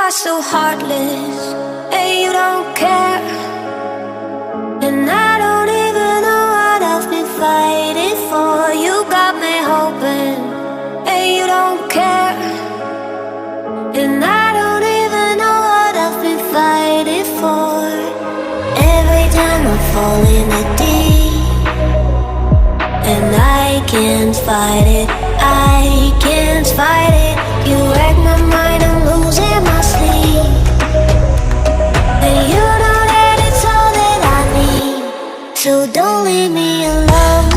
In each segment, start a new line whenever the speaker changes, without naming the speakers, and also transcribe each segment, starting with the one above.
are so heartless, and you don't care. And I don't even know what I've been fighting for. You got me hoping, and you don't care. And I don't even know what I've been fighting for. Every time I fall in the deep, and I can't fight it, I can't fight it. You wreck my mind, I'm losing my sleep. And you know that it's all that I need, so don't leave me alone.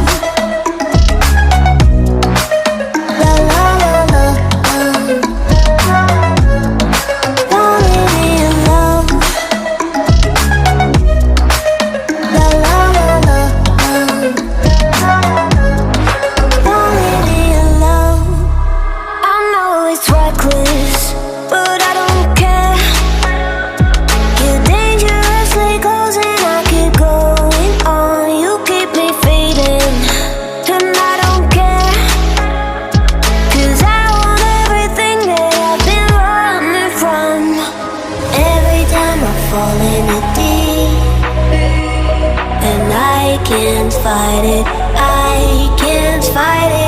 La la la la, don't leave me alone. La la la la, don't leave me alone. I know it's reckless, but I don't care. You're dangerously close and I keep going on. You keep me fading, and I don't care. 'Cause I want everything that I've been running from. Every time I fall in the deep, and I can't fight it, I can't fight it.